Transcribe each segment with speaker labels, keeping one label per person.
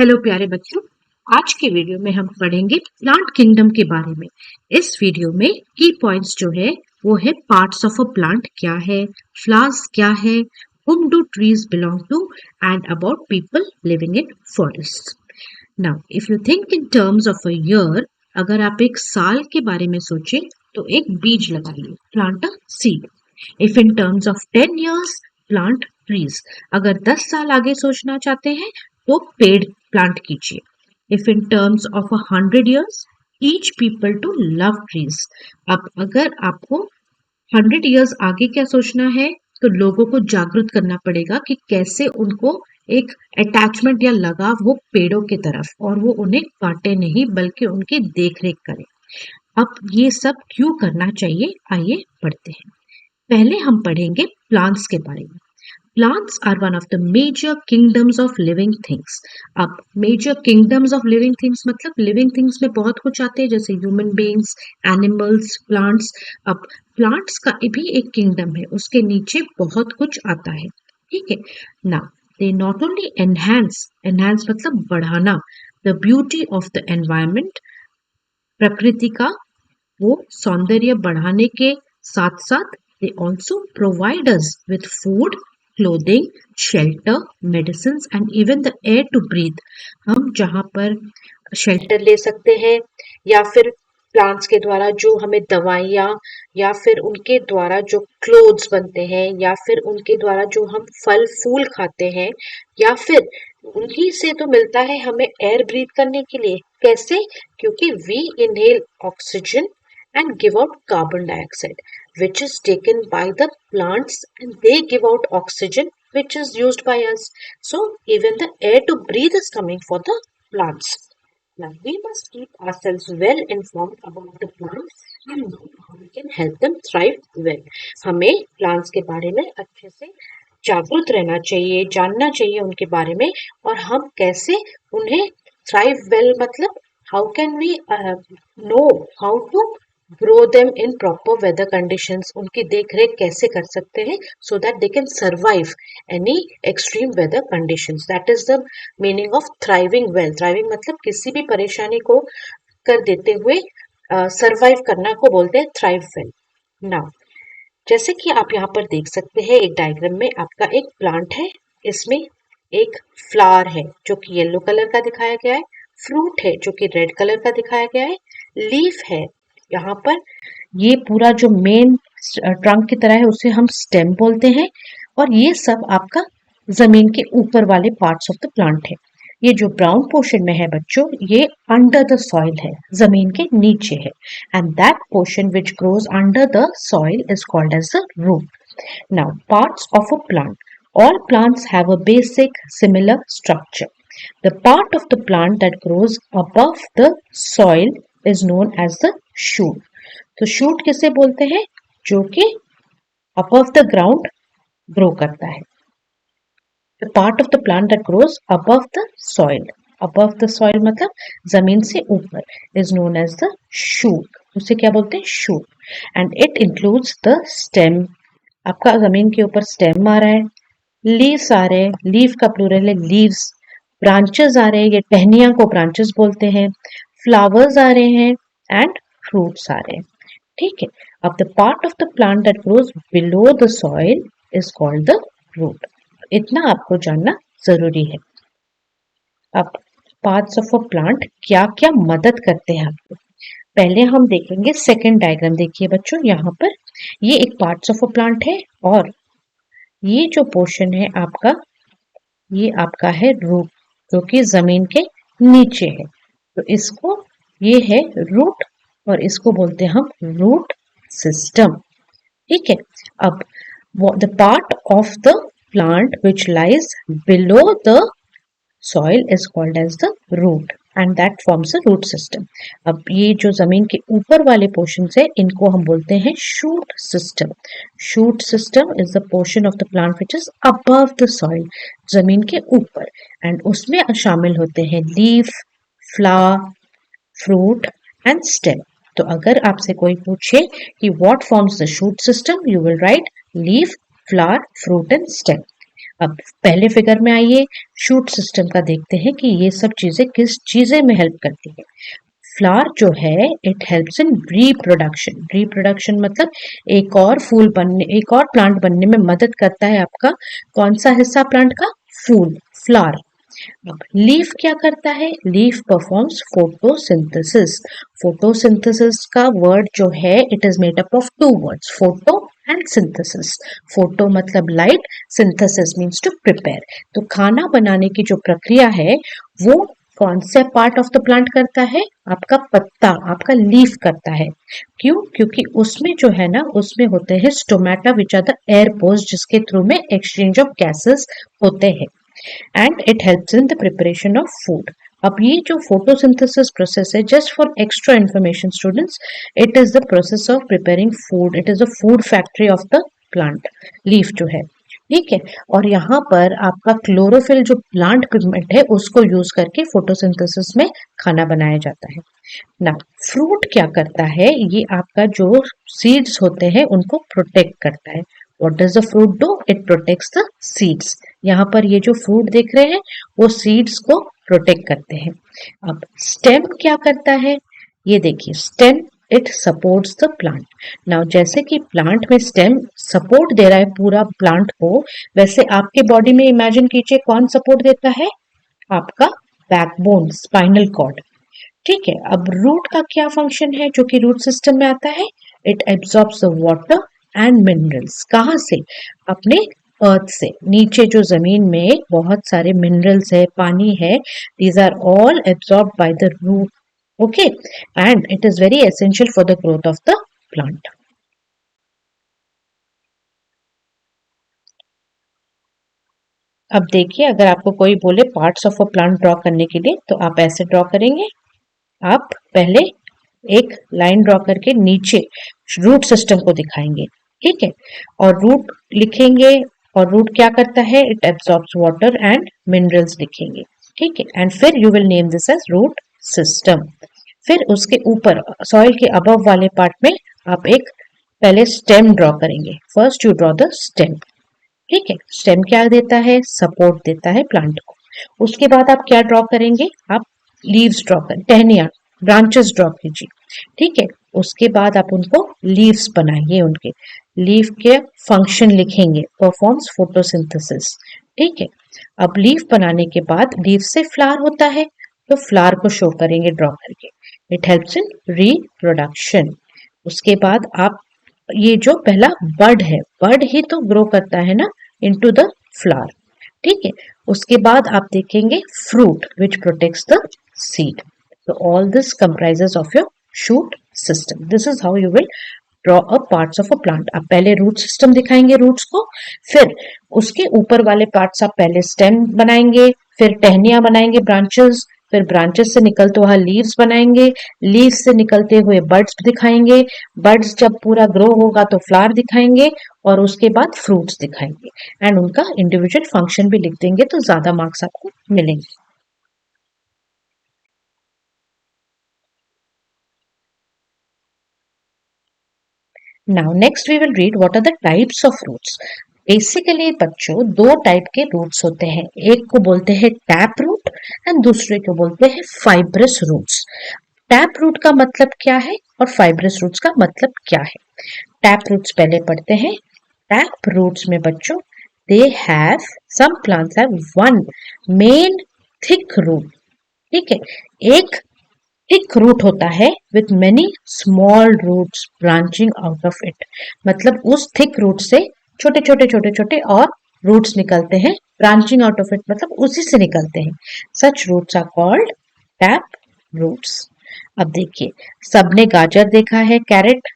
Speaker 1: Hello प्यारे बच्चों। आज के वीडियो में हम पढ़ेंगे प्लांट किंगडम के बारे में। इस वीडियो में की पॉइंट्स जो है वो है पार्ट्स ऑफ अ प्लांट क्या है, फ्लावर्स क्या है, whom do trees belong to and about people living in forests. Now if you think in terms of a year, अगर आप एक साल के बारे में सोचें तो एक बीज लगाइए, plant a seed. If in terms of 10 years, plant trees. अगर 10 साल आगे सोचना चाहते हैं तो पेड़ प्लांट कीजिए. If in terms of 100 years, teach people to love trees. अब अगर आपको 100 years आगे क्या सोचना है तो लोगों को जागरूक करना पड़ेगा कि कैसे उनको एक अटैचमेंट या लगाव हो पेड़ों की तरफ, और वो उन्हें काटे नहीं बल्कि उनकी देख रेख करें. अब ये सब क्यों करना चाहिए, आइए पढ़ते हैं. पहले हम पढ़ेंगे प्लांट्स के बारे में. Plants are one of the major kingdoms of living things. अब major kingdoms of living things मतलब living things में बहुत कुछ आते हैं, जैसे human beings, animals, plants. अब plants का भी एक kingdom है, उसके नीचे बहुत कुछ आता है. ठीक है. Now they not only enhance मतलब बढ़ाना, the beauty of the environment, प्रकृति का वो सौंदर्य बढ़ाने के साथ साथ they also provide us with food, clothing, shelter, medicines and even the air to breathe. हम जहाँ पर शेल्टर ले सकते हैं या फिर प्लांट्स के द्वारा जो हमें दवाइयाँ या फिर उनके द्वारा जो क्लोथ्स बनते हैं या फिर उनके द्वारा जो हम फल फूल खाते हैं या फिर उन्हीं से तो मिलता है हमें एयर ब्रीथ करने के लिए. कैसे? क्योंकि we inhale oxygen and give out carbon dioxide, which is taken by the plants, and they give out oxygen which is used by us. So even the air to breathe is coming for the plants. Now we must keep ourselves well informed about the plants and know how we can help them thrive well. हमें plants के बारे में अच्छे से जागरूक रहना चाहिए, जानना चाहिए उनके बारे में, और हम कैसे उन्हें thrive well मतलब how can we know how to grow them in proper weather conditions. उनकी देख रेख कैसे कर सकते हैं so that they can survive any extreme weather conditions. That is the meaning of thriving well. Thriving मतलब किसी भी परेशानी को कर देते हुए survive करना को बोलते हैं thrive well. Now जैसे कि आप यहाँ पर देख सकते हैं एक डायग्राम में आपका एक प्लांट है, इसमें एक फ्लावर है जो कि येलो कलर का दिखाया गया है, फ्रूट है जो कि रेड कलर का दिखाया गया है, लीफ है यहाँ पर, ये पूरा जो मेन ट्रंक की तरह है उसे हम स्टेम बोलते हैं, और ये सब आपका जमीन के ऊपर वाले पार्ट्स ऑफ द प्लांट है. ये जो ब्राउन पोर्शन में है बच्चों, ये अंडर द सॉइल है, जमीन के नीचे है, and that portion which grows under the soil is called as the root. Now parts of a plant. All plants have a basic similar structure. The part of the plant that grows above the soil is known as the shoot. तो shoot किसे बोलते हैं? जो कि above the ground grow करता है. The part of the plant that grows above the soil. Above the soil मतलब जमीन से ऊपर is known as the shoot. उसे क्या बोलते हैं? Shoot. And it includes the stem. आपका जमीन के ऊपर stem आ रहा है, लीव्स आ रहे हैं, लीव का प्लूरल है लीव्स, ब्रांचेस आ रहे हैं, ये टहनियां को ब्रांचेस बोलते हैं, फ्लावर्स आ रहे हैं एंड फ्रूट्स आ रहे हैं. ठीक है. अब the part of the plant that grows below the soil is called the root. इतना आपको जानना जरूरी है. अब पार्ट्स ऑफ अ प्लांट क्या क्या मदद करते हैं आपको, पहले हम देखेंगे सेकेंड डायग्राम. देखिए बच्चों, यहाँ पर ये एक पार्ट्स ऑफ अ प्लांट है और ये जो पोर्शन है आपका, ये आपका है रूट जो कि जमीन के नीचे है. तो इसको, ये है रूट और इसको बोलते हैं हम रूट सिस्टम. ठीक है. अब the part of the plant which lies below the soil is called as the root and that forms a root system. अब ये जो जमीन के ऊपर वाले पोर्शन है इनको हम बोलते हैं shoot system. Shoot system is the portion of the plant which is above the soil, जमीन के ऊपर, and उसमें शामिल होते हैं leaf, flower, fruit and stem. तो अगर आपसे कोई पूछे कि what forms the shoot system, you will write leaf, flower, fruit and stem. अब पहले फिगर में आइए, शूट सिस्टम का देखते हैं कि ये सब चीजें किस चीजें में हेल्प करती है। फ्लावर जो है it helps in reproduction. Reproduction मतलब एक और प्लांट बनने में मदद करता है आपका कौन सा हिस्सा प्लांट का, फूल, फ्लावर। अब लीफ क्या करता है, लीफ परफॉर्म्स फोटोसिंथेसिस। फोटोसिंथेसिस का वर्ड जो है it is made up of two words, photo and synthesis. Photo मतलब light, synthesis means to prepare. तो खाना बनाने की जो प्रक्रिया है वो कौन से पार्ट ऑफ द प्लांट करता है, आपका पत्ता, आपका लीफ करता है। क्यों, क्योंकि उसमें जो है ना उसमें होते हैं stomata which are the air pores, जिसके थ्रू में एक्सचेंज ऑफ गैसेस होते हैं and it helps in the preparation of food. अब ये जो photosynthesis process है, just for extra information students, it is the process of preparing food. It is a food factory of the plant, leaf जो है, ठीक है। और यहाँ पर आपका क्लोरोफिल जो प्लांट पिगमेंट है उसको यूज करके फोटोसिंथेसिस में खाना बनाया जाता है ना। फ्रूट क्या करता है, ये आपका जो सीड्स होते हैं उनको प्रोटेक्ट करता है। What does the fruit do, it protects the seeds. यहाँ पर ये जो फ्रूट देख रहे हैं वो सीड्स को प्रोटेक्ट करते हैं। अब स्टेम क्या करता है, ये देखिए stem it supports the plant. Now जैसे कि प्लांट में स्टेम सपोर्ट दे रहा है पूरा प्लांट को, वैसे आपके बॉडी में इमेजिन कीजिए कौन सपोर्ट देता है, आपका बैकबोन, स्पाइनल कॉर्ड, ठीक है। अब रूट का क्या फंक्शन है जो कि रूट सिस्टम में आता है, it absorbs the water and minerals. कहाँ से, अपने अर्थ से, नीचे जो जमीन में बहुत सारे मिनरल्स है, पानी है, these are all absorb by the root, okay, and it is very essential for the growth of the plant. अब देखिए अगर आपको कोई बोले parts of a plant draw करने के लिए तो आप ऐसे ड्रॉ करेंगे। आप पहले एक लाइन ड्रॉ करके नीचे रूट सिस्टम को दिखाएंगे, ठीक है, और रूट लिखेंगे। और रूट क्या करता है, it absorbs water and minerals लिखेंगे, ठीक है, एंड फिर you will name this as root system. फिर उसके ऊपर सॉइल के अबव वाले पार्ट में आप एक पहले स्टेम ड्रॉ करेंगे। First you draw the stem, ठीक है। स्टेम क्या देता है, सपोर्ट देता है प्लांट को। उसके बाद आप क्या ड्रॉ करेंगे, आप लीव्स ड्रॉ कर, टहनियाँ, ब्रांचेस ड्रॉ कीजिए, ठीक है। उसके बाद आप उनको लीव्स बनाइए, उनके लीफ के फंक्शन लिखेंगे, परफॉर्म्स फोटोसिंथेसिस, ठीक है। अब लीफ बनाने के बाद लीफ से फ्लावर होता है, तो फ्लावर को शो करेंगे ड्रॉ करके, इट हेल्प्स इन रिप्रोडक्शन। उसके बाद आप ये जो पहला बड है, बड ही तो ग्रो करता है ना इनटू द फ्लावर, ठीक है। उसके बाद आप देखेंगे fruit which protects the seed. So all this comprises of your shoot system. This is how you will draw a parts of a plant. आप पहले रूट सिस्टम दिखाएंगे रूट्स को, फिर उसके ऊपर वाले पार्ट्स आप पहले स्टेम बनाएंगे, फिर टहनियां बनाएंगे, ब्रांचेस, फिर ब्रांचेस से निकलते हुए लीव्स बनाएंगे, लीव्स से निकलते हुए बर्ड्स दिखाएंगे, बर्ड्स जब पूरा ग्रो होगा तो फ्लावर दिखाएंगे, और उसके बाद फ्रूट्स दिखाएंगे एंड उनका इंडिविजुअल फंक्शन भी लिख देंगे तो ज्यादा मार्क्स आपको मिलेंगे। Now next we will read what are the types of roots. Basically बच्चों दो टाइप के रूट्स होते हैं, एक को बोलते हैं टैप रूट एंड दूसरे को बोलते हैं फाइब्रस रूट्स। टैप रूट का मतलब क्या है और फाइब्रस रूट्स का मतलब क्या है। टैप रूट्स पहले पढ़ते हैं। टैप रूट्स में बच्चों they have, some plants have one main thick root, ठीक है, एक थिक रूट होता है with many small roots branching out of it. मतलब उस थिक रूट से छोटे छोटे छोटे छोटे और रूट्स निकलते हैं, ब्रांचिंग आउट ऑफ इट मतलब उसी से निकलते हैं। Such roots are called tap roots. अब देखिए सबने गाजर देखा है, कैरेट,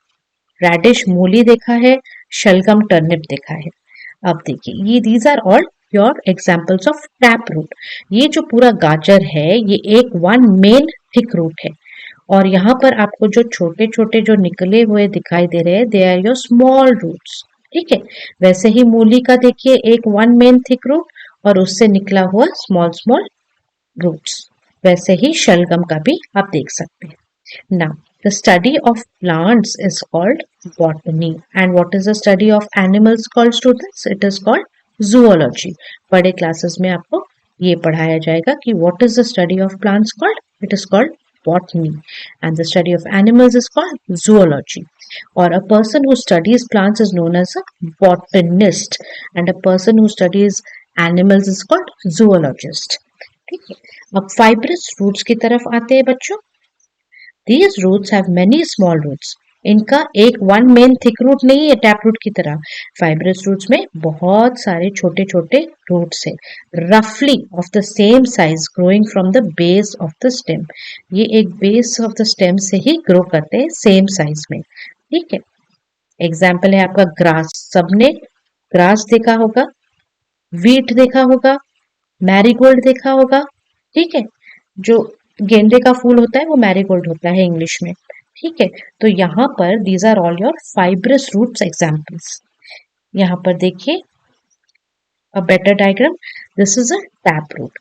Speaker 1: रेडिश मूली देखा है, शलगम टर्निप देखा है। अब देखिए ये these are all your examples of tap root. ये जो पूरा गाजर है ये एक वन मेन थिक रूट है, और यहाँ पर आपको जो छोटे छोटे जो निकले हुए दिखाई दे रहे हैं they are your small roots, ठीक है। वैसे ही मूली का देखिए एक वन मेन थिक रूट और उससे निकला हुआ स्मॉल स्मॉल रूट्स, वैसे ही शलगम का भी आप देख सकते हैं। Now, the study of plants is called botany. And what is the study of animals called, students? It is called zoology. बड़े क्लासेस में आपको ये पढ़ाया जाएगा कि what is the study of plants called, it is called botany, and the study of animals is called zoology. Or a person who studies plants is known as a botanist, and a person who studies animals is called zoologist. ठीक है, अब fibrous roots की तरफ आते हैं बच्चों। These roots have many small roots. इनका एक वन मेन थिक रूट नहीं है टैप रूट की तरह। फाइब्रस रूट्स में बहुत सारे छोटे छोटे रूट्स है, रफली of the same size, growing from the base of the stem. ये एक बेस ऑफ द स्टेम से ही ग्रो करते हैं सेम साइज में। ठीक है, एग्जाम्पल है आपका ग्रास। सबने ग्रास देखा होगा, वीट देखा होगा, मैरीगोल्ड देखा होगा। ठीक है, जो गेंदे का फूल होता है वो मैरीगोल्ड होता है इंग्लिश में। ठीक है, तो यहाँ पर these are all your fibrous roots examples. यहाँ पर देखिए a better diagram, this is a tap root.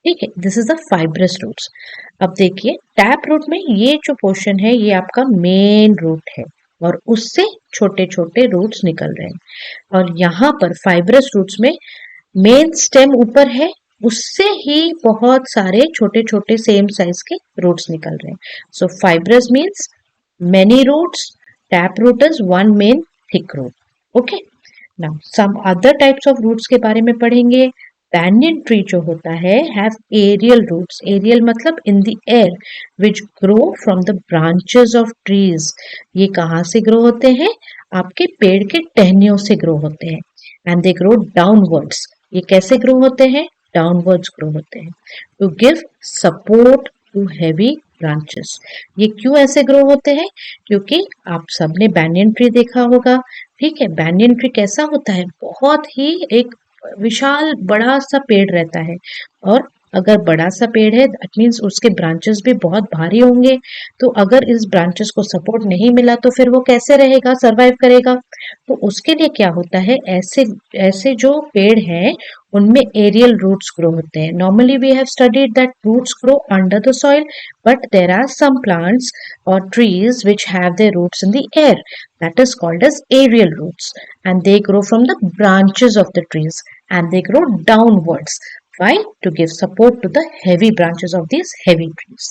Speaker 1: ठीक है, this is the fibrous roots. अब देखिए टैप रूट में ये जो पोर्शन है ये आपका मेन रूट है और उससे छोटे छोटे रूट्स निकल रहे हैं। और यहाँ पर फाइब्रस रूट्स में मेन स्टेम ऊपर है, उससे ही बहुत सारे छोटे छोटे सेम साइज के रूट्स निकल रहे हैं। So fibrous means many roots, tap root is one main thick root. Okay, now some other types of roots के बारे में पढ़ेंगे। banyan ट्री जो होता है हैव एरियल रूट्स। एरियल मतलब in the air, which grow from the branches of trees. ये कहाँ से ग्रो होते हैं? आपके पेड़ के टहनियों से ग्रो होते हैं। And they grow downwards. ये कैसे ग्रो होते हैं? डाउनवर्ड्स ग्रो होते हैं to give support to heavy branches. ये क्यों ऐसे ग्रो होते हैं? क्योंकि आप सबने banyan ट्री देखा होगा। ठीक है, banyan ट्री कैसा होता है? बहुत ही एक विशाल बड़ा सा पेड़ रहता है, और अगर बड़ा सा पेड़ है दैट मीन्स उसके ब्रांचेस भी बहुत भारी होंगे। तो अगर इस ब्रांचेस को सपोर्ट नहीं मिला तो फिर वो कैसे रहेगा, सरवाइव करेगा? तो उसके लिए क्या होता है, ऐसे ऐसे जो पेड़ हैं उनमें एरियल रूट्स ग्रो होते हैं। Normally we have studied that roots grow under the soil, but there are some plants और trees which have their roots in the air, that is called as aerial roots, and they grow from the branches of the trees and they grow downwards. Why? To give support to the heavy branches of these heavy trees.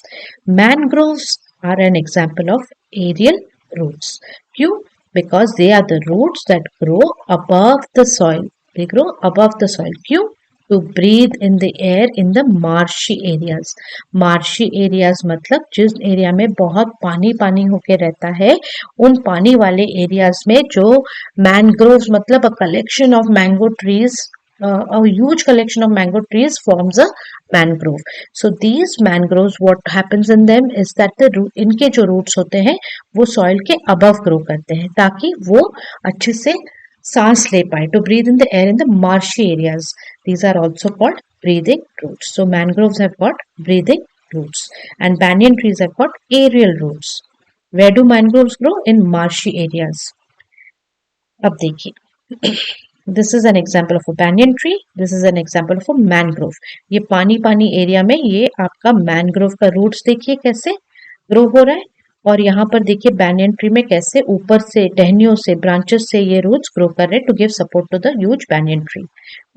Speaker 1: Mangroves are an example of aerial roots. क्यों? Because they are the roots that grow above the soil. They grow above the soil. क्यों? To breathe in the air in the marshy areas. Marshy areas मतलब जिस area में बहुत पानी पानी होके रहता है, उन पानी वाले एरियाज में जो मैनग्रोव्स मतलब a collection of mango trees, a huge collection of mango trees forms a mangrove. So these mangroves, what happens in them is that the root, इनके जो roots होते हैं वो soil के above grow करते हैं ताकि वो अच्छे से सांस ले पाए, to breathe in the air in the marshy areas. These are also called breathing roots. So mangroves have got breathing roots and banyan trees have got aerial roots. Where do mangroves grow? In marshy areas. अब देखिए this is an example of a banyan tree, this is an example of a mangrove. ये पानी पानी area में ये आपका mangrove का roots देखिए कैसे ग्रो हो रहा है, और यहाँ पर देखिए banyan ट्री में कैसे ऊपर से टहनियों से ब्रांचेस से ये रूट्स ग्रो कर रहे हैं to give support to the huge banyan tree.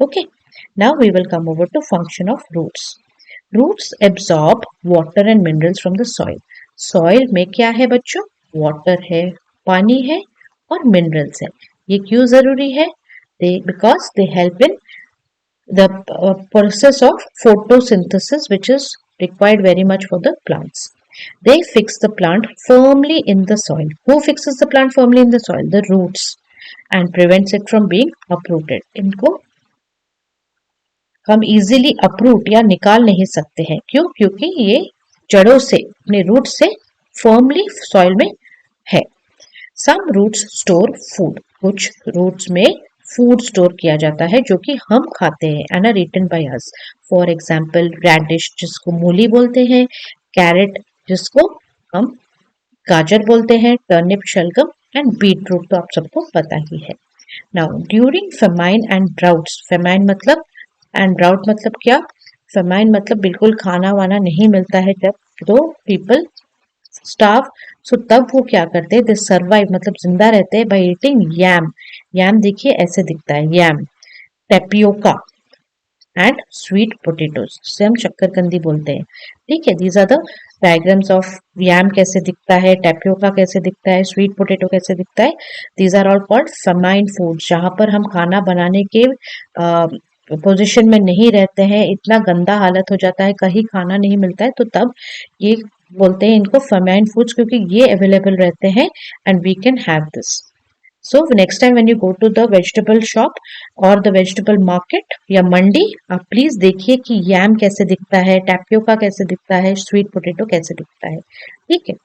Speaker 1: Okay, now we will come over to function of roots. Roots absorb water and minerals from the soil. Soil में क्या है बच्चों? वाटर है, पानी है और मिनरल्स है। ये क्यों जरूरी है? Because they help in the process of photosynthesis, which is required very much for the plants. They fix the plant firmly in the soil. Who fixes the plant firmly in the soil? The roots, and prevents it from being uprooted. इनको हम easily uproot या निकाल नहीं सकते हैं। क्यों? क्योंकि ये जड़ों से, अपने रूट से firmly soil में है। Some roots store food. कुछ roots में फूड स्टोर किया जाता है जो कि हम खाते हैं, and are eaten by us. For example radish जिसको मूली बोलते हैं, कैरेट जिसको हम गाजर बोलते हैं, टर्निप शलगम, एंड बीट रूट तो आप सबको पता ही है। Now during famine and droughts, famine मतलब एंड ड्राउट मतलब क्या? फेमाइन मतलब बिल्कुल खाना वाना नहीं मिलता है जब, तो पीपल स्टाफ, सो तब वो क्या करते हैं? दे सर्वाइव मतलब जिंदा रहते हैं बाय ईटिंग यैम। यैम देखिए ऐसे दिखता है, yam. Tapioca and sweet potatoes, जिसे हम शक्करकंदी बोलते हैं। ठीक है, these are the diagrams of yam कैसे दिखता है, टेपियोका कैसे दिखता है, स्वीट पोटेटो कैसे दिखता है। These are all called famine foods, जहां पर हम खाना बनाने के पोजीशन में नहीं रहते हैं, इतना गंदा हालत हो जाता है, कहीं खाना नहीं मिलता है, तो तब ये बोलते हैं इनको फेमाइन फूड्स, क्योंकि ये अवेलेबल रहते हैं and we can have this. So next time when you go to the vegetable shop or the vegetable market या मंडी, आप प्लीज देखिए कि यम कैसे दिखता है, टैपियोका कैसे दिखता है, स्वीट पोटैटो कैसे दिखता है। ठीक है,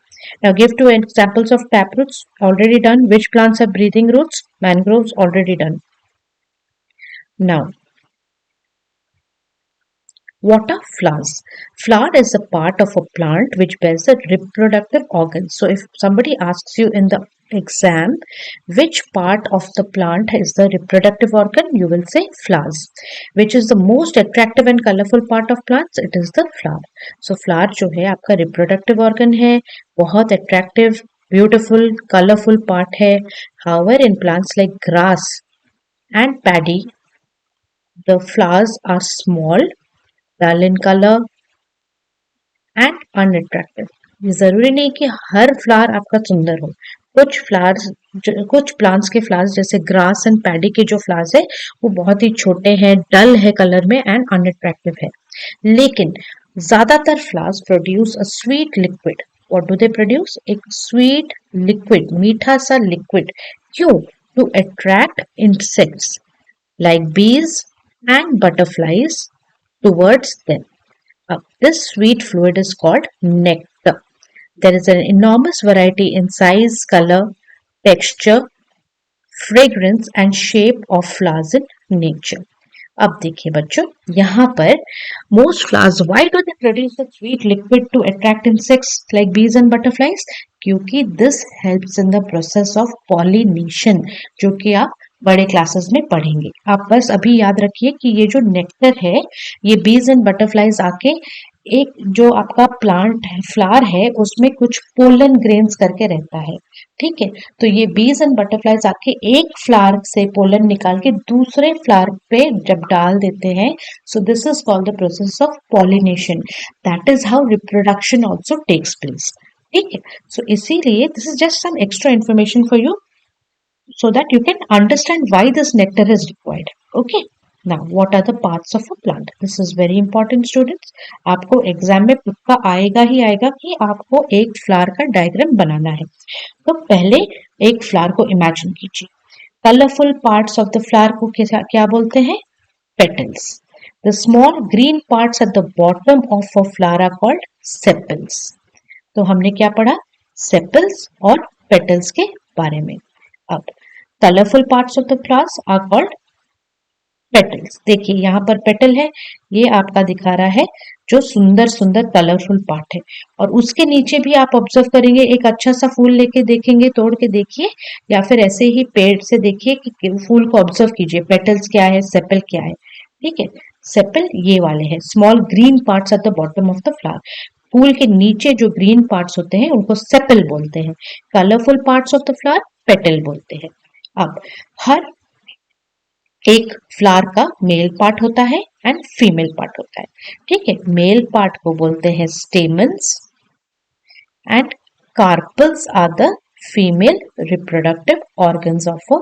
Speaker 1: now give two examples of tap roots, already done. Which plants have breathing roots? Mangroves, already done. Now what are flowers? Flower is a part of a plant which bears a reproductive organ. So if somebody asks you in the exam which part of the plant is the reproductive organ, you will say flowers. Which is the most attractive and colorful part of plants? It is the flower. So flower जो है आपका reproductive organ है, बहुत attractive, beautiful, colorful part है. However, in plants like grass and paddy, the flowers are small, dull in color and unattractive. ये जरूरी नहीं कि हर फ्लावर आपका सुंदर हो। कुछ फ्लावर्स, कुछ प्लांट्स के फ्लावर्स जैसे ग्रास एंड पैडी के जो फ्लावर्स है वो बहुत ही छोटे हैं, डल है कलर में एंड अनअट्रैक्टिव है। लेकिन ज्यादातर flowers produce a sweet liquid. What do they produce? एक स्वीट लिक्विड, मीठा सा लिक्विड। क्यों? To attract insects like bees and butterflies towards them. This sweet fluid is called nectar. There is an enormous variety in size, color, texture, fragrance and shape of flowers in nature. अब देखिए बच्चों, यहाँ पर most flowers, why do they produce a sweet liquid to attract insects like bees and butterflies? क्योंकि this helps in the process of pollination, जो कि आप बड़े क्लासेस में पढ़ेंगे। आप बस अभी याद रखिए कि ये जो नेक्टर है, ये बीज एंड बटरफ्लाईज आके एक जो आपका प्लांट है, फ्लावर है, उसमें कुछ पोलन ग्रेन्स करके रहता है। ठीक है, तो ये बीज एंड बटरफ्लाईज आके एक फ्लावर से पोलन निकाल के दूसरे फ्लावर पे जब डाल देते हैं, so this is called the process of pollination. That is how reproduction also takes place. ठीक है, सो इसीलिए this is just some extra information for you so that you can understand why this nectar is required. Okay, now what are the parts of a plant? This is very important students. आपको exam में पक्का आएगा ही आएगा कि आपको एक flower का diagram बनाना है। तो पहले एक फ्लावर को इमेजिन कीजिए। Colourful parts of the flower को क्या बोलते हैं? Petals. The small green parts at the bottom of a flower are called sepals. तो हमने क्या पढ़ा? सेपल्स और पेटल्स के बारे में। अब colourful parts of the flowers are called petals. देखिए यहाँ पर पेटल है, ये आपका दिखा रहा है जो सुंदर सुंदर कलरफुल पार्ट है, और उसके नीचे भी आप ऑब्जर्व करेंगे एक अच्छा सा फूल लेके देखेंगे, तोड़ के देखिए, या फिर ऐसे ही पेड़ से देखिए कि फूल को ऑब्जर्व कीजिए, पेटल्स क्या है, सेपल क्या है। ठीक है, सेपल ये वाले हैं, small green parts at the bottom of the flower. फूल के नीचे जो ग्रीन पार्ट्स होते हैं उनको सेपल बोलते हैं। Colourful parts of the flower petal बोलते हैं। अब हर एक फ्लावर का मेल पार्ट होता है एंड फीमेल पार्ट होता है। ठीक है, मेल पार्ट को बोलते हैं stamens and carpels are the female reproductive organs of a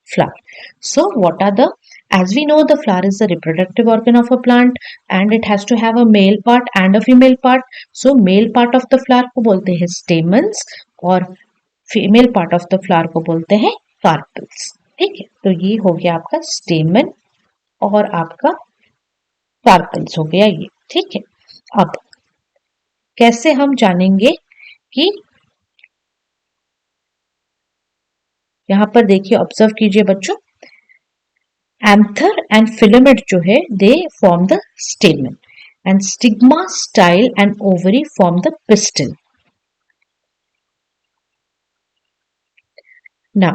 Speaker 1: flower. So what are the, as we know, the flower is the reproductive organ of a plant and it has to have a male part and a female part. So male part of the flower को बोलते हैं stamens और female part of the flower को बोलते हैं carpals. ठीक है, तो ये हो गया आपका स्टेमन और आपका कार्पल्स हो गया ये। ठीक है, अब कैसे हम जानेंगे कि, यहां पर देखिए, ऑब्जर्व कीजिए बच्चों, एंथर एंड फिलामेंट जो है they form the स्टेमन and stigma, style and ovary form the pistol. Now,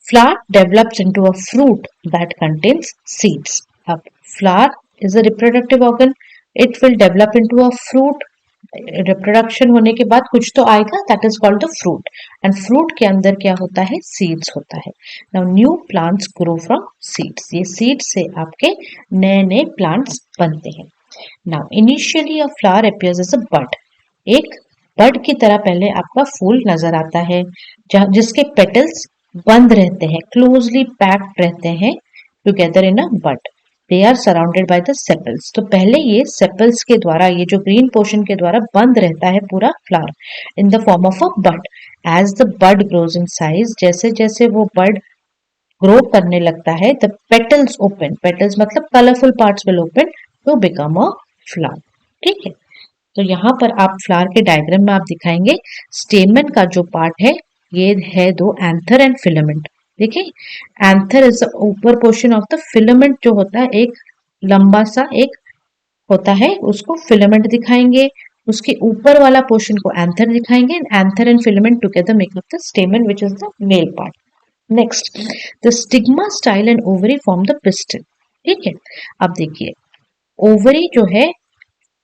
Speaker 1: flower develops into a fruit that contains seeds. Now, flower is a reproductive organ. It will develop into a fruit reproduction होने के बाद कुछ तो आएगा, that is called the fruit, and fruit के अंदर क्या होता है, सीड्स होता है। Now new plants grow from seeds, ये सीड्स से आपके नए नए प्लांट्स बनते हैं। Now initially a flower appears as a bud, एक बड की तरह पहले आपका फूल नजर आता है, जिसके पेटल्स बंद रहते हैं, क्लोजली पैक्ड रहते हैं together in a bud, they are surrounded by the sepals. तो पहले ये सेपल्स के द्वारा, ये जो ग्रीन पोर्शन के द्वारा बंद रहता है पूरा flower in the form of a bud. As the bud grows in size, जैसे जैसे वो बड ग्रो करने लगता है, द पेटल्स ओपन, पेटल्स मतलब colourful parts will open to become a flower. ठीक है, तो यहाँ पर आप फ्लावर के डायग्राम में आप दिखाएंगे, स्टेमन का जो पार्ट है ये है दो एंथर एंड फिलामेंट। देखिए, एंथर इज ऊपर पोर्शन ऑफ द फिलामेंट, जो होता है एक लंबा सा एक होता है, उसको फिलामेंट दिखाएंगे, उसके ऊपर वाला पोर्शन को एंथर दिखाएंगे, and anther and filament together make up the स्टेमन which is the male part. Next, the stigma, style and ovary form the pistol. ठीक है, अब देखिए, ओवरी जो है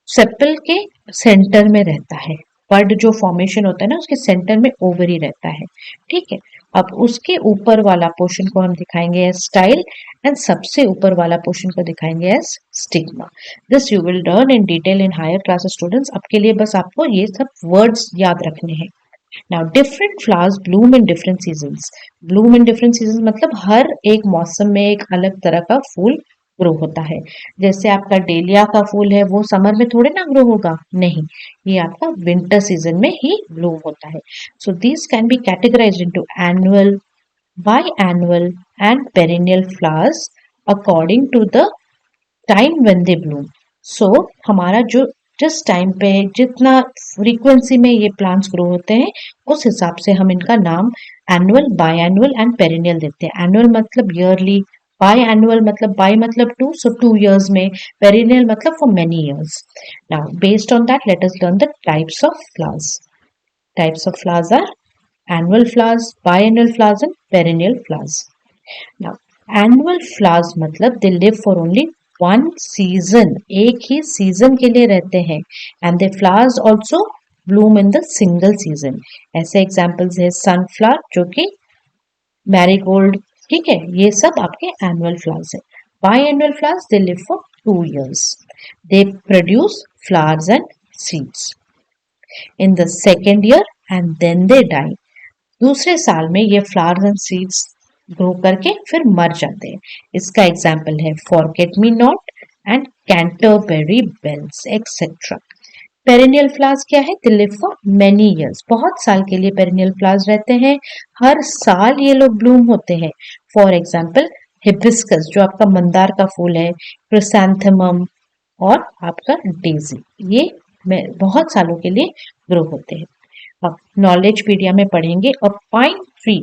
Speaker 1: सेपल के सेंटर में रहता है, बड जो फॉर्मेशन होता है ना उसके सेंटर में ओवरी रहता है। ठीक है, अब उसके ऊपर वाला पोर्शन को हम दिखाएंगे एज स्टाइल, एंड सबसे ऊपर वाला पोर्शन को दिखाएंगे as stigma. This you will learn in detail in higher class students, आपके लिए बस आपको ये सब वर्ड्स याद रखने हैं। Now different flowers Bloom in different seasons, Bloom in different season मतलब हर एक मौसम में एक अलग तरह का फूल ग्रो होता है। जैसे आपका डेलिया का फूल है वो समर में थोड़े ना ग्रो होगा, नहीं, ये आपका विंटर सीजन में ही ब्लूम होता है। So these can be categorised into annual, biannual and perennial flowers according to the time when they bloom. So हमारा जो जिस टाइम पे जितना फ्रीक्वेंसी में ये प्लांट्स ग्रो होते हैं, उस हिसाब से हम इनका नाम एनुअल, बायएनुअल एंड पेरिनियल देते हैं। एनुअल मतलब ईयरली, बाय एनुअल मतलब बाय मतलब टू, सो 2 years में, पेरिनियल मतलब for many years. Now based on that let us learn the types of flowers. Types of flowers are annual flowers, biennial flowers and perennial flowers. Now, annual flowers मतलब they live for only one season, एक ही season के लिए रहते हैं, and the flowers also bloom in the single season. ऐसे examples है sunflower, जो कि मैरीगोल्ड, ठीक है, ये सब आपके एनुअल फ्लावर्स है। biannual flowers they live for 2 years. They produce flowers and seeds in the second year and then they die. दूसरे साल में ये फ्लावर्स एंड सीड्स ग्रो करके फिर मर जाते हैं। इसका एग्जाम्पल है forget me not and Canterbury bells etcetera. Perennial flowers क्या है, they live for many years, बहुत साल के लिए पेरिनियल फ्लावर्स रहते हैं, हर साल ये लोग ब्लूम होते हैं। फॉर एग्जाम्पल हिबिस्कस जो आपका मंदार का फूल है, क्रिसैंथेमम और आपका डेजी, ये बहुत सालों के लिए ग्रो होते हैं। अब नॉलेजपीडिया में पढ़ेंगे a pine tree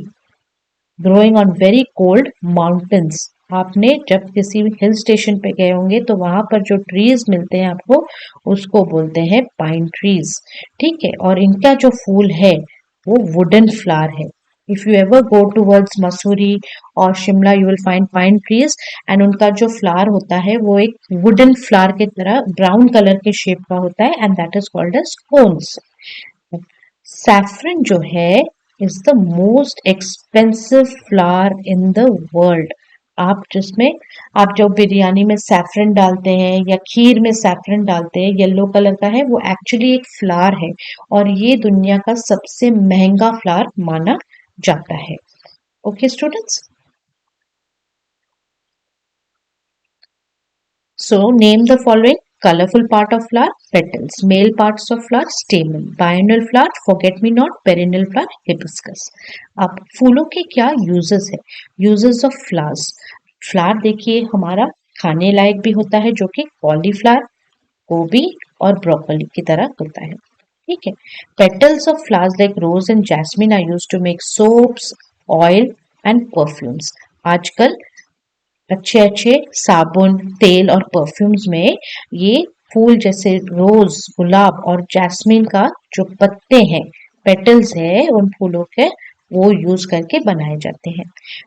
Speaker 1: growing on very cold mountains. आपने जब किसी हिल स्टेशन पे गए होंगे तो वहां पर जो ट्रीज मिलते हैं आपको, उसको बोलते हैं पाइन ट्रीज। ठीक है, और इनका जो फूल है वो वुडन फ्लावर है। If you ever go towards Mussoorie और Shimla you will find pine trees, and उनका जो फ्लावर होता है वो एक वुडन फ्लावर की तरह ब्राउन कलर के शेप का होता है, and that is called as cones. Saffron जो है is the most expensive flower in the world. आप जो बिरयानी में सैफरन डालते हैं या खीर में सैफरन डालते हैं, येलो कलर का है, वो एक्चुअली एक फ्लावर है, और ये दुनिया का सबसे महंगा फ्लावर माना जाता है। Okay students, so name the following: colorful part of flower, petals; male parts of flower, stamen; biennial flower, forget me not; perennial flower, hibiscus. अब फूलों के क्या यूजेस है? यूजेस ऑफ फ्लावर्स, फ्लावर देखिए हमारा खाने लायक भी होता है, जो कि कॉलीफ्लावर, गोभी और ब्रोकली की तरह होता है। ठीक है, petals of flowers like rose and jasmine are used to make soaps, oil and perfumes. आजकल अच्छे अच्छे साबुन, तेल और परफ्यूम्स में ये फूल जैसे रोज, गुलाब और जैस्मिन का जो पत्ते हैं, पेटल्स है उन फूलों के, वो यूज करके बनाए जाते हैं।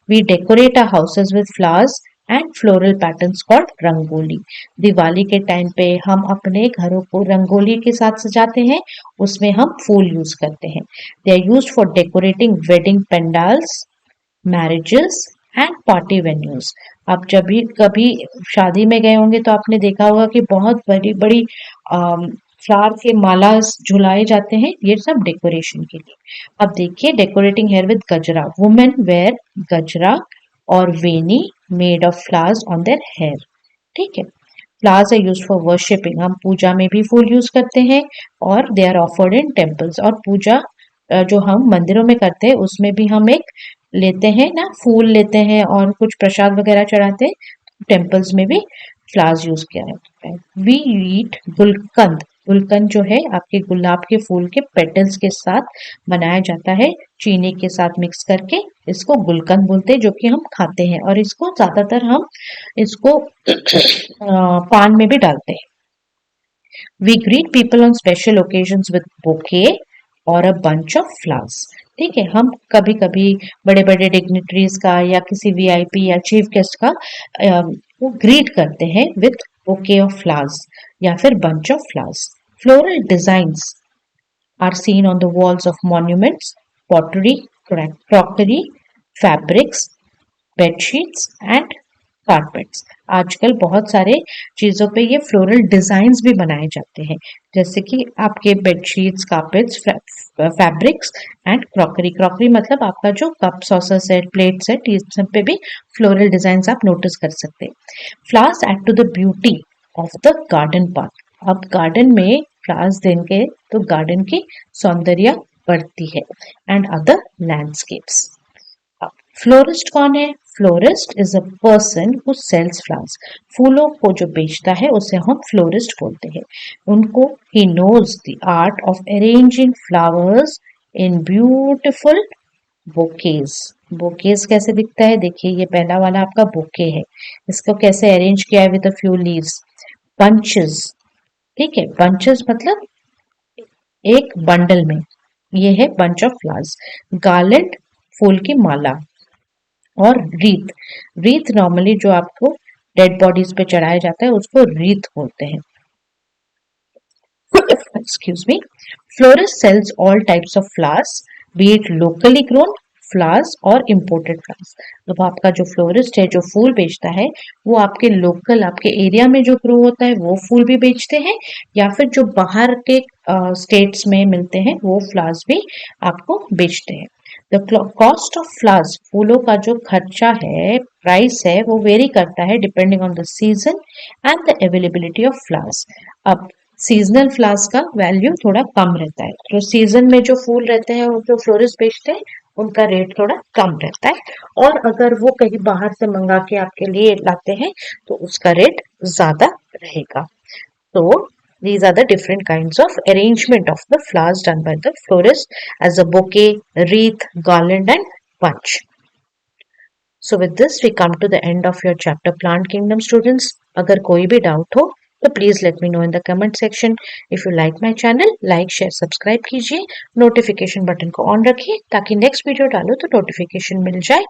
Speaker 1: We decorate our houses with flowers and floral patterns called rangoli. Diwali के टाइम पे हम अपने घरों को रंगोली के साथ सजाते हैं, उसमें हम फूल यूज करते हैं। They are used for decorating wedding pandals, marriages and party venues. आप जब भी कभी शादी में गए होंगे तो आपने देखा होगा कि बहुत बड़ी बड़ी फ्लावर के माला झुलाए जाते हैं, ये सब डेकोरेशन के लिए। अब देखिए, decorating hair with gajra. Women wear gajra और veni made of flowers on their hair. ठीक है। Flowers are use for worshipping. हम पूजा में भी फूल यूज करते हैं और they are offered in temples. और पूजा जो हम मंदिरों में करते हैं उसमें भी हम एक लेते हैं ना, फूल लेते हैं और कुछ प्रसाद वगैरह चढ़ाते हैं। टेम्पल्स में भी फ्लावर्स यूज किया जाता है। वी ईट गुलकंद। गुलकंद जो है आपके गुलाब के फूल के पेटल्स के साथ बनाया जाता है, चीनी के साथ मिक्स करके इसको गुलकंद बोलते हैं, जो कि हम खाते हैं। और इसको ज्यादातर हम इसको पान में भी डालते हैं। We greet people on special occasions with bouquet और अ बंच ऑफ फ्लावर्स। ठीक है, हम कभी कभी बड़े बड़े डिग्निटरीज का या किसी वीआईपी या चीफ गेस्ट का वो ग्रीट करते हैं विद बुके ऑफ फ्लावर्स या फिर bunch of flowers. Floral designs are seen on the walls of monuments, pottery, crockery, fabrics, bedsheets and carpets. आजकल बहुत सारे चीजों पे ये फ्लोरल डिजाइन्स भी बनाए जाते हैं, जैसे कि आपके bedsheets, carpets, fabrics and crockery. Crockery मतलब आपका जो cup saucer set, plate set, ये सब पे भी फ्लोरल डिजाइन्स आप नोटिस कर सकते हैं। Flowers add to the beauty of the garden park. अब गार्डन में फ्लावर्स देंगे तो गार्डन की सौंदर्य बढ़ती है। And other landscapes. फ्लोरिस्ट कौन है? Florist is a person who sells flowers. फूलों को जो बेचता है उसे हम फ्लोरिस्ट बोलते हैं। उनको he knows the art of arranging flowers in beautiful bouquets. Bouquets कैसे दिखता है? देखिए, ये पहला वाला आपका बोके है, इसको कैसे अरेंज किया है with a few leaves. Bunches. ठीक है, बंचेस मतलब एक बंडल में, ये है बंच ऑफ फ्लावर्स। गार्लैंड, फूल की माला। और रीत। रीत नॉर्मली जो आपको डेड बॉडीज पे चढ़ाया जाता है उसको रीत बोलते हैं। Excuse me. Florist sells all types of flowers, be it locally grown flowers और इम्पोर्टेड फ्लावर्स। अब आपका जो फ्लोरिस्ट है, जो फूल बेचता है, वो आपके लोकल, आपके एरिया में जो ग्रो होता है वो फूल भी बेचते हैं, या फिर जो बाहर के स्टेट्स में मिलते हैं वो फ्लावर्स भी आपको बेचते हैं। द कॉस्ट ऑफ फ्लावर्स, फूलों का जो खर्चा है, प्राइस है, वो वेरी करता है depending on the season and the availability of flowers. अब सीजनल फ्लावर्स का वैल्यू थोड़ा कम रहता है, जो सीजन में जो फूल रहते हैं, जो फ्लोरिस्ट बेचते हैं, उनका रेट थोड़ा कम रहता है। और अगर वो कहीं बाहर से मंगा के आपके लिए लाते हैं तो उसका रेट ज्यादा रहेगा। So these are the different kinds of arrangement of the flowers done by the florist as a bouquet, wreath, garland and bunch. So with this we come to the end of your chapter Plant Kingdom students. अगर कोई भी doubt हो तो please let me know in the comment section. If you like my channel, like share subscribe कीजिए, notification button को on रखिए ताकि next video डालो तो नोटिफिकेशन मिल जाए।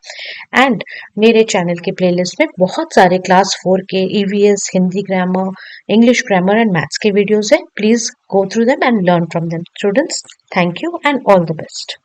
Speaker 1: एंड मेरे चैनल के प्लेलिस्ट में बहुत सारे क्लास 4 के EVS, Hindi grammar, English grammar and maths के वीडियोस है। Please go through them and learn from them students. Thank you and all the best.